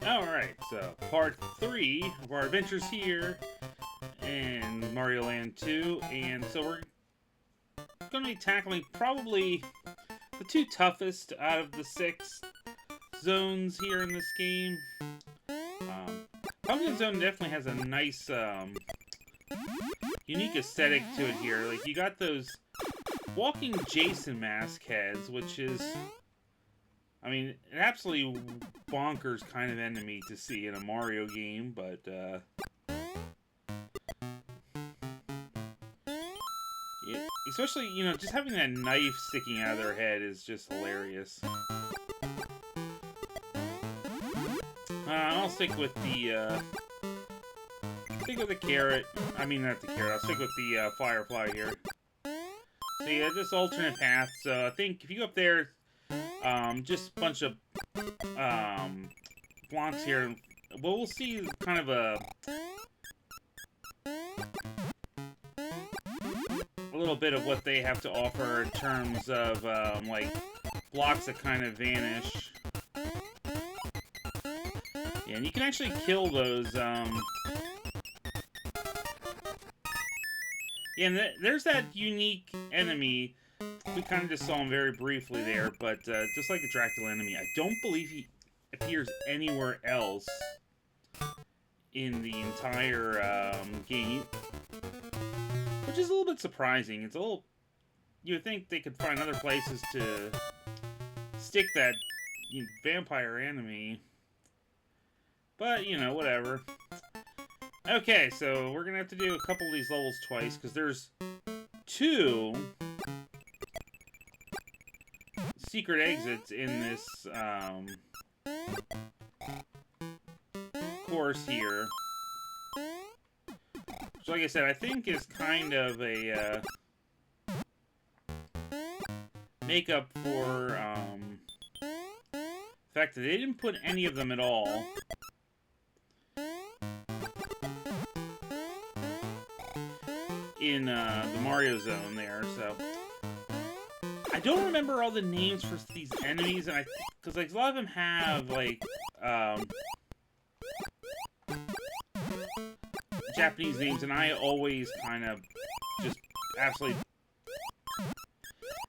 Alright, so part 3 of our adventures here in Mario Land 2, and so we're going to be tackling probably the 2 toughest out of the 6 zones here in this game. Pumpkin Zone definitely has a nice, unique aesthetic to it here. Like, you got those walking Jason mask heads, which is, I mean, an absolutely bonkers kind of enemy to see in a Mario game, but, yeah, especially, you know, just having that knife sticking out of their head is just hilarious. I'll stick with the, carrot. I mean, not the carrot. I'll stick with the, firefly here. So yeah, just alternate paths. So I think if you go up there, just a bunch of, blocks here. Well, we'll see kind of a little bit of what they have to offer in terms of, like, blocks that kind of vanish. Yeah, and you can actually kill those, yeah, and there's that unique enemy. We kind of just saw him very briefly there, but just like the Dracula enemy, I don't believe he appears anywhere else in the entire game, which is a little bit surprising. It's a little... You would think they could find other places to stick that vampire enemy, but, you know, whatever. Okay, so we're gonna have to do a couple of these levels twice, because there's 2 secret exits in this course here. So like I said, I think is kind of a makeup for the fact that they didn't put any of them at all in the Mario Zone there, so I don't remember all the names for these enemies, and because like a lot of them have like Japanese names, and I always kind of just absolutely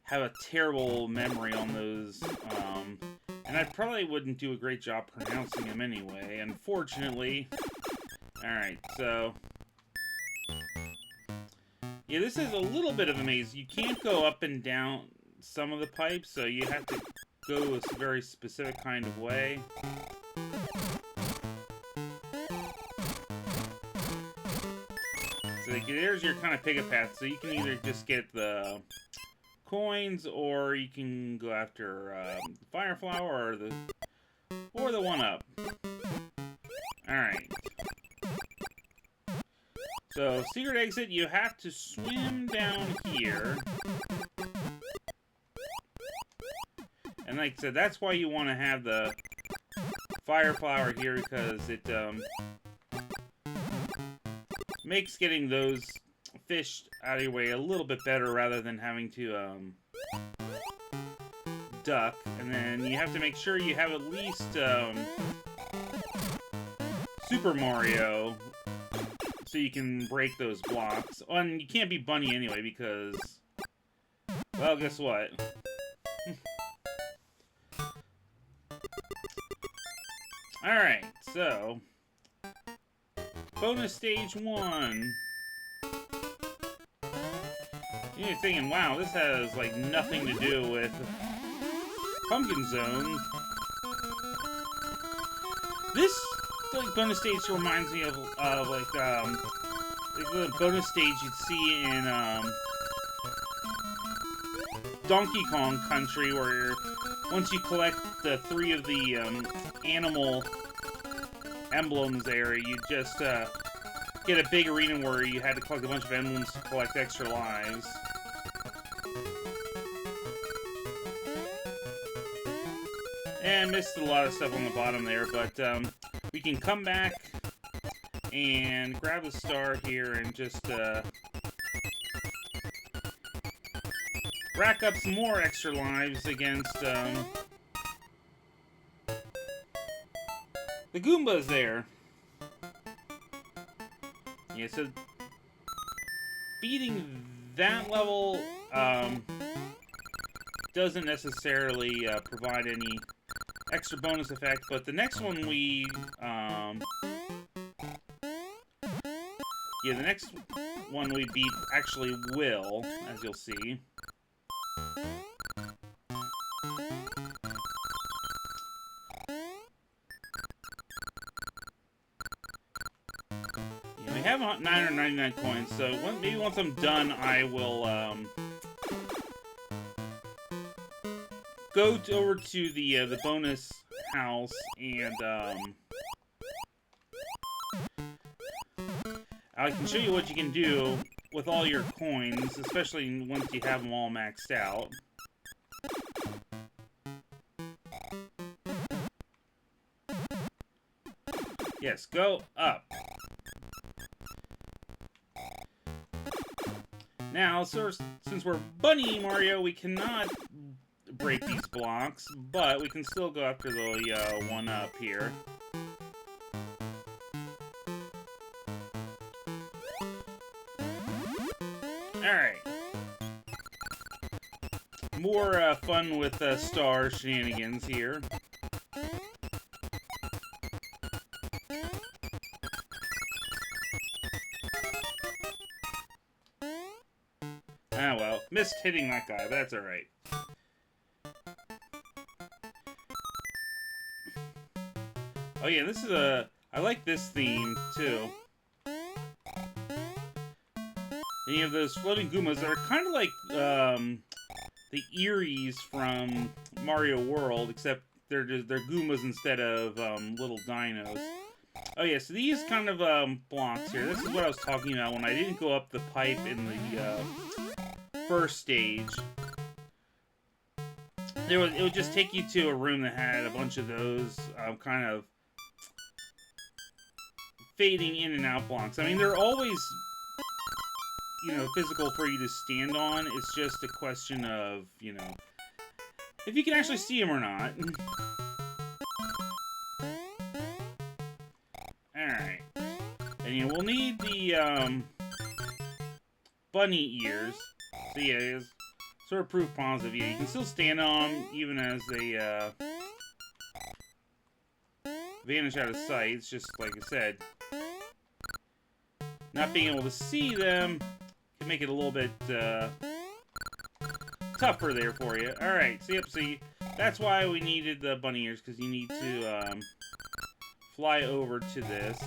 have a terrible memory on those, and I probably wouldn't do a great job pronouncing them anyway, unfortunately. Alright, so yeah, this is a little bit of a maze. You can't go up and down some of the pipes, so you have to go a very specific kind of way. So there's your kind of pick-up path. So you can either just get the coins, or you can go after Fire Flower, or the 1-up. Alright. So, secret exit, you have to swim down here. And like I said, that's why you want to have the Fire Flower here, because it makes getting those fish out of your way a little bit better rather than having to duck. And then you have to make sure you have at least Super Mario, so you can break those blocks. Oh, and you can't be Bunny anyway, because, well, guess what? Alright, so bonus stage 1. You're thinking, wow, this has, like, nothing to do with Pumpkin Zone. This, like, bonus stage reminds me of like the bonus stage you'd see in, Donkey Kong Country, where once you collect the 3 of the, animal emblems there, you just, get a big arena where you had to collect a bunch of emblems to collect extra lives. And missed a lot of stuff on the bottom there, but we can come back and grab a star here and just rack up some more extra lives against The Goomba's there. Yeah, so beating that level doesn't necessarily provide any extra bonus effect, but the next one yeah, the next one we beat actually will, as you'll see. Yeah, we have 999 coins, so maybe once I'm done, I will go over to the bonus house and I can show you what you can do with all your coins, especially once you have them all maxed out. Yes, go up. Now, since we're Bunny Mario, we cannot break these blocks, but we can still go after the one up here. Alright. More fun with star shenanigans here. Ah well, missed hitting that guy, but that's alright. Oh yeah, this is I like this theme, too. And you have those floating Goombas that are kind of like the Eries from Mario World, except they're Goombas instead of little dinos. Oh yeah, so these kind of blocks here, this is what I was talking about when I didn't go up the pipe in the first stage. It would just take you to a room that had a bunch of those kind of fading in and out blocks. I mean, they're always, you know, physical for you to stand on. It's just a question of, you know, if you can actually see them or not. Alright. And you know, we'll need the bunny ears. So yeah, it's sort of proof positive. Yeah, you can still stand on them even as they vanish out of sight. It's just, like I said, not being able to see them can make it a little bit tougher there for you. Alright, so yep, see, that's why we needed the bunny ears, because you need to fly over to this.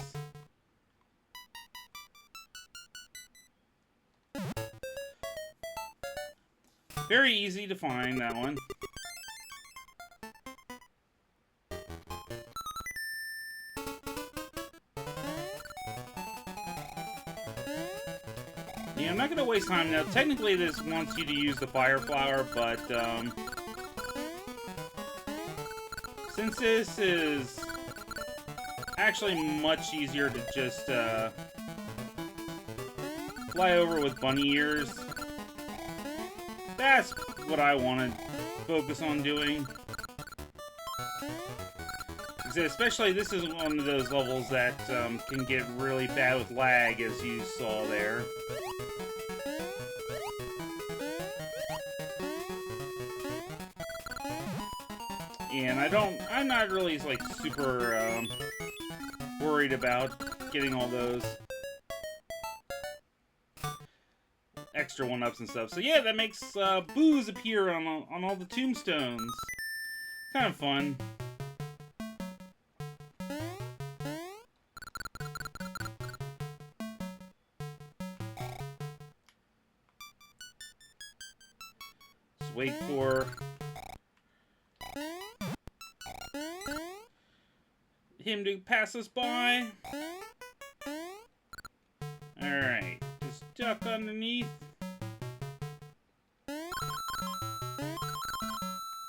Very easy to find, that one. Yeah, I'm not gonna waste time now. Technically, this wants you to use the fire flower, but since this is actually much easier to just fly over with bunny ears, that's what I want to focus on doing. Especially, this is one of those levels that can get really bad with lag, as you saw there. And I'm not really, like, super worried about getting all those extra one-ups and stuff. So yeah, that makes boos appear on all the tombstones. Kind of fun. Just wait for him to pass us by. Alright, just duck underneath.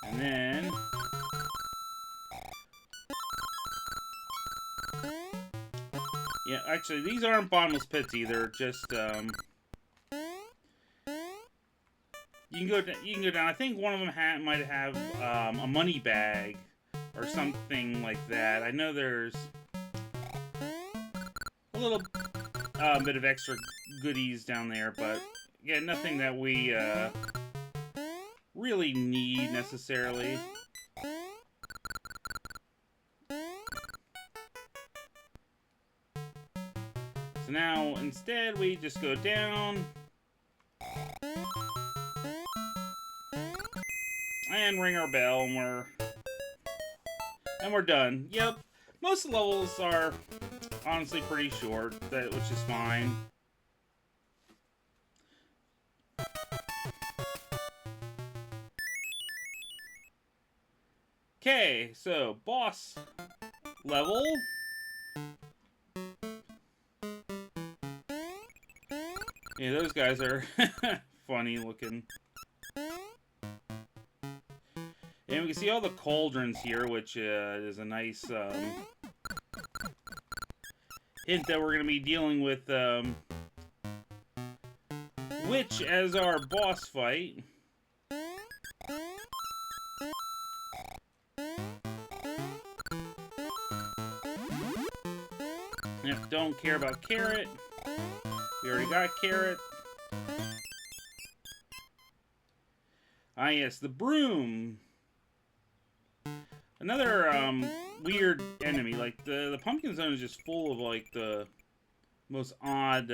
And then yeah, actually these aren't bottomless pits either, just you can go down. I think one of them might have a money bag or something like that. I know there's a little bit of extra goodies down there, but yeah, nothing that we really need necessarily. So now instead we just go down and ring our bell, and we're done. Yep, most levels are honestly pretty short, which is fine. Okay, so boss level. Yeah, those guys are funny looking. And we can see all the cauldrons here, which is a nice hint that we're going to be dealing with Witch as our boss fight. Yep, don't care about Carrot. We already got Carrot. Ah, yes, the broom. Another weird enemy. Like the pumpkin zone is just full of like the most odd,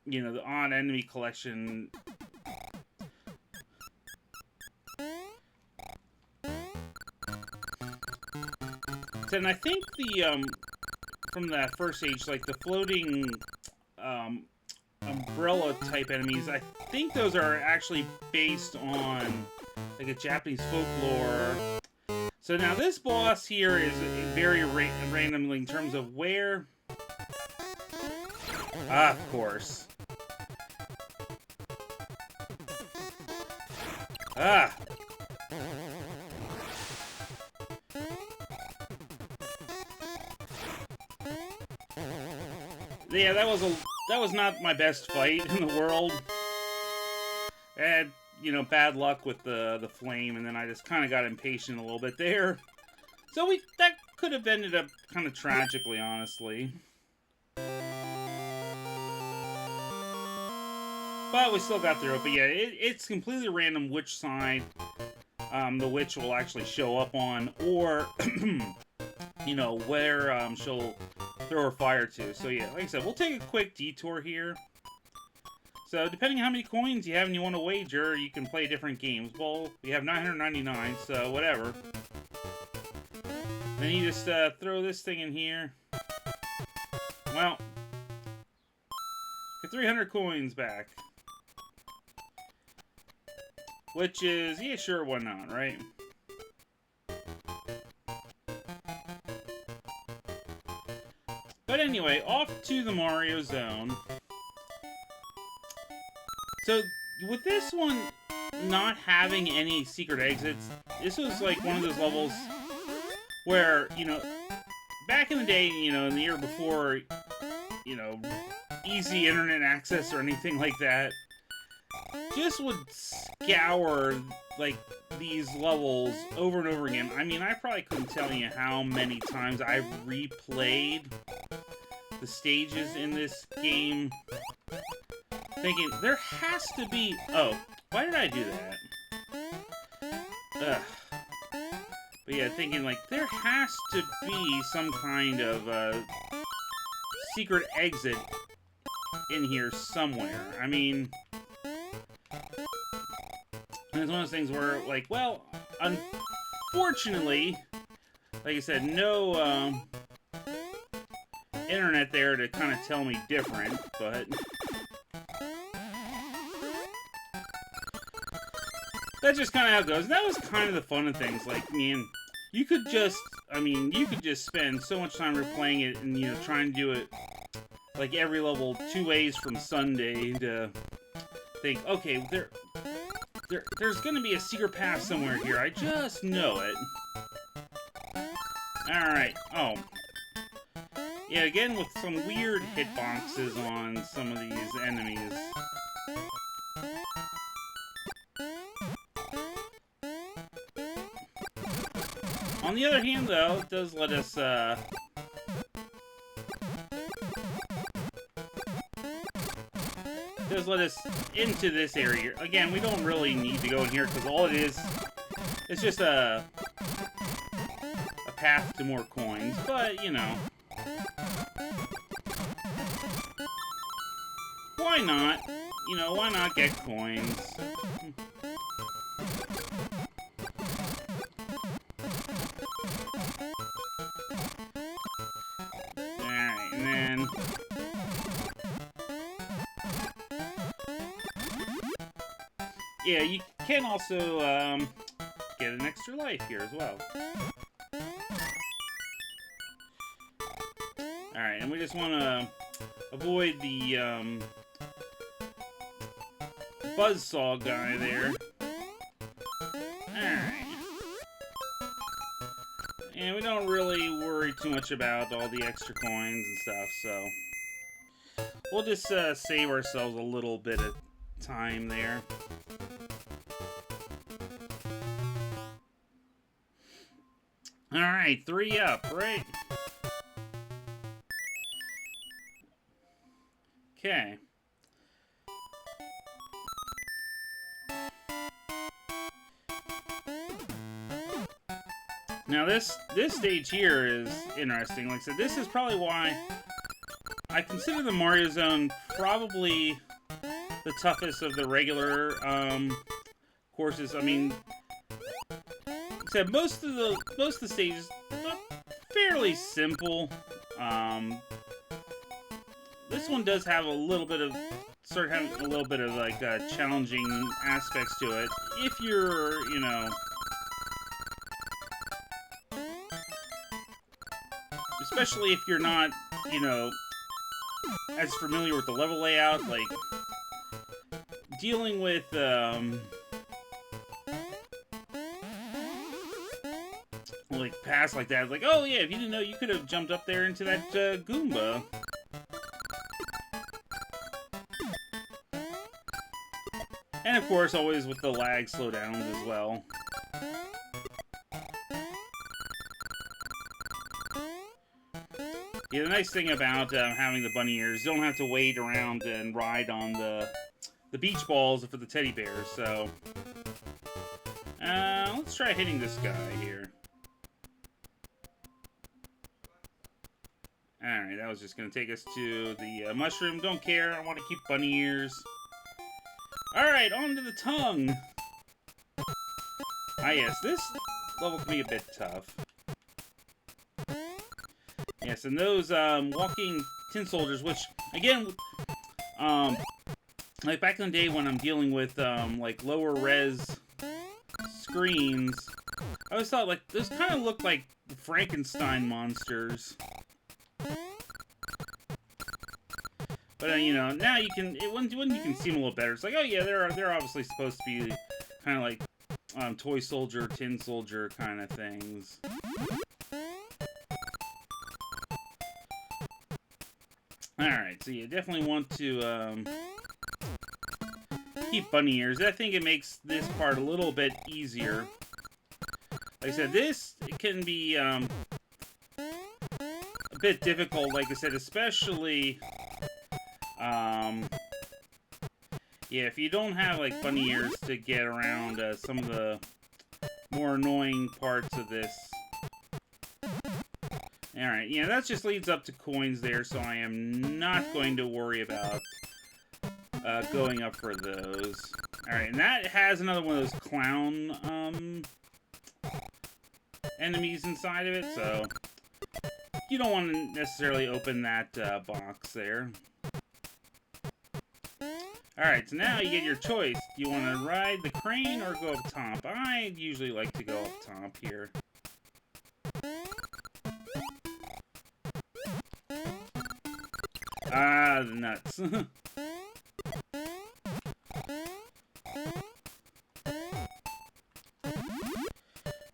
you know, the odd enemy collection. And I think the from that first stage, like the floating umbrella type enemies, I think those are actually based on like a Japanese folklore. So now this boss here is very randomly in terms of where. Ah, of course. Ah. Yeah, that was not my best fight in the world. I had, you know, bad luck with the flame, and then I just kind of got impatient a little bit there. So that could have ended up kind of tragically, honestly. But we still got through it. But yeah, it's completely random which side the witch will actually show up on, or you know, where she'll throw her fire to. So yeah, like I said, we'll take a quick detour here. So depending on how many coins you have and you want to wager, you can play different games. Well, we have 999, so whatever. Then you just throw this thing in here. Well, get 300 coins back. Which is, yeah, sure, why not, right? But anyway, off to the Mario Zone. So, with this one not having any secret exits, this was like one of those levels where, you know, back in the day, you know, in the year before, you know, easy internet access or anything like that, just would scour, like, these levels over and over again. I mean, I probably couldn't tell you how many times I've replayed the stages in this game, thinking, there has to be... Oh, why did I do that? Ugh. But yeah, thinking, like, there has to be some kind of secret exit in here somewhere. I mean... And it's one of those things where, like, well, unfortunately, like I said, no internet there to kind of tell me different, but that's just kind of how it goes. And that was kind of the fun of things. Like, man, you could just spend so much time replaying it and, you know, trying to do it like every level 2 ways from Sunday to think, okay, there's gonna be a secret path somewhere here. I just know it. Alright. Oh. Yeah, again, with some weird hitboxes on some of these enemies. On the other hand, though, it does let us, into this area. Again, we don't really need to go in here, because all it is, it's just a path to more coins, but, you know. Why not? You know, why not get coins? Alright, and then... yeah, you can also get an extra life here as well. Alright, and we just want to avoid the buzzsaw guy there. Alright. And we don't really worry too much about all the extra coins and stuff, so... we'll just save ourselves a little bit of time there. Alright, 3 up, right? Okay. Now this stage here is interesting. Like I said, this is probably why I consider the Mario Zone probably the toughest of the regular courses. I mean, like I said, most of the stages are fairly simple. This one does have a little bit of like challenging aspects to it. If you're, you know, especially if you're not, you know, as familiar with the level layout, like dealing with like paths like that, like, oh yeah, if you didn't know, you could have jumped up there into that Goomba. And of course, always with the lag slowdowns as well. Yeah, the nice thing about having the bunny ears, you don't have to wait around and ride on the beach balls for the teddy bears, so... let's try hitting this guy here. Alright, that was just going to take us to the mushroom. Don't care, I want to keep bunny ears. Alright, on to the tongue! Ah yes, this level can be a bit tough. Yes, and those walking tin soldiers, which, again, like back in the day when I'm dealing with like lower res screens, I always thought like those kind of look like Frankenstein monsters. But you know, now you can when you can see them a little better, it's like, oh yeah, they're obviously supposed to be kind of like toy soldier, tin soldier kind of things. Alright, so you definitely want to keep bunny ears. I think it makes this part a little bit easier. Like I said, this can be a bit difficult, like I said, especially yeah, if you don't have like bunny ears to get around some of the more annoying parts of this. Alright, yeah, that just leads up to coins there, so I am not going to worry about going up for those. Alright, and that has another one of those clown enemies inside of it, so you don't want to necessarily open that box there. Alright, so now you get your choice. Do you want to ride the crane or go up top? I usually like to go up top here. Ah, the nuts.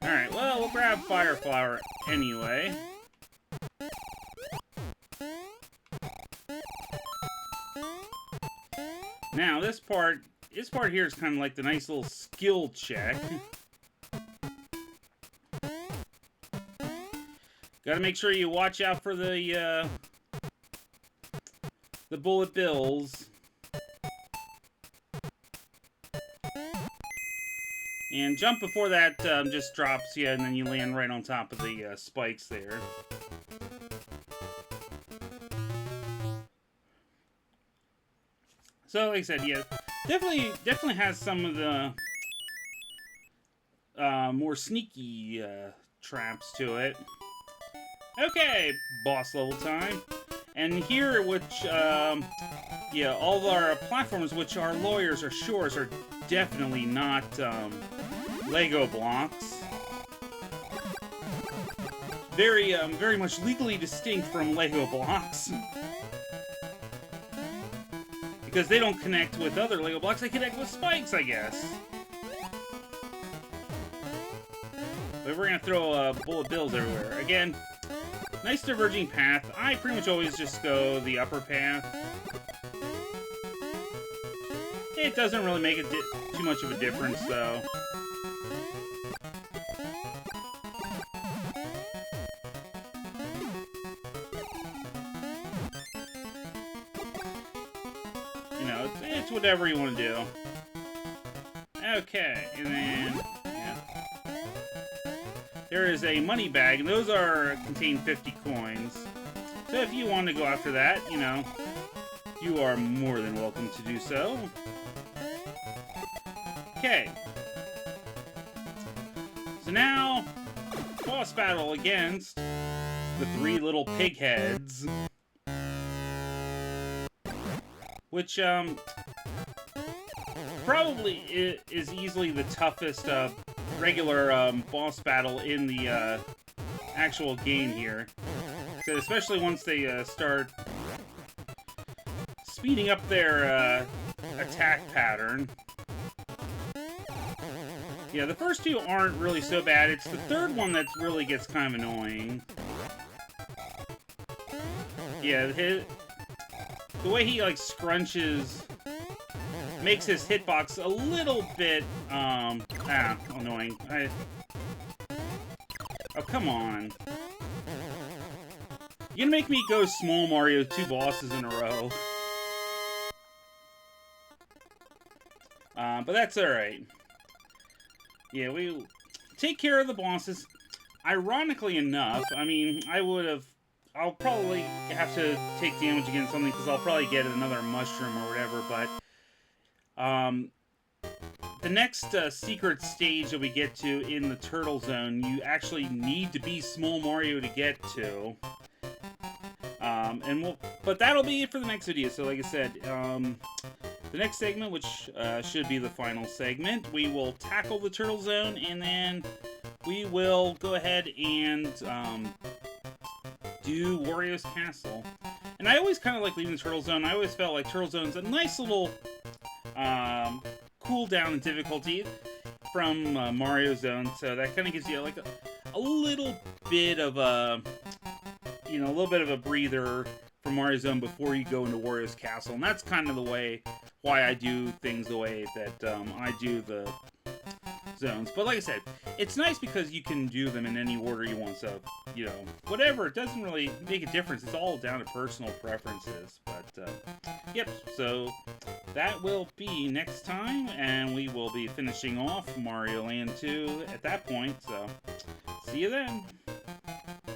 Alright, well, we'll grab Fire Flower anyway. Now, this part here is kind of like the nice little skill check. Gotta make sure you watch out for the bullet bills. And jump before that just drops you, and then you land right on top of the spikes there. So, like I said, yeah, definitely has some of the more sneaky traps to it. Okay, boss level time. And here, which, yeah, all of our platforms, which our lawyers assure us are definitely not Lego blocks. Very much legally distinct from Lego blocks. Because they don't connect with other Lego blocks, they connect with spikes, I guess. But we're gonna throw bullet bills everywhere. Again, nice diverging path. I pretty much always just go the upper path. It doesn't really make too much of a difference, though. You know, it's whatever you want to do. Okay, and then, yeah. There is a money bag, and those contain 50 coins. So if you want to go after that, you know, you are more than welcome to do so. Okay. So now, boss battle against the 3 little pig heads. Which, probably is easily the toughest regular boss battle in the actual game here. So especially once they start speeding up their attack pattern. Yeah, the first 2 aren't really so bad. It's the third one that really gets kind of annoying. Yeah, the way he, like, scrunches makes his hitbox a little bit, annoying. Oh, come on. You're gonna make me go Small Mario 2 bosses in a row. But that's alright. Yeah, we take care of the bosses. Ironically enough, I mean, I'll probably have to take damage against something because I'll probably get another mushroom or whatever, but the next secret stage that we get to in the Turtle Zone, you actually need to be Small Mario to get to. But that'll be it for the next video. So like I said, the next segment, which should be the final segment, we will tackle the Turtle Zone, and then we will go ahead and do Wario's Castle. And I always kind of like leaving the Turtle Zone. I always felt like Turtle Zone's a nice little cool down in difficulty from Mario Zone, so that kind of gives you like a little bit of a, you know, a little bit of a breather from Mario Zone before you go into Wario's Castle. And that's kind of the way why I do things the way that I do the zones. But like I said, it's nice because you can do them in any order you want, so, you know, whatever, it doesn't really make a difference. It's all down to personal preferences. But yep, so that will be next time, and we will be finishing off Mario Land 2 at that point, so see you then.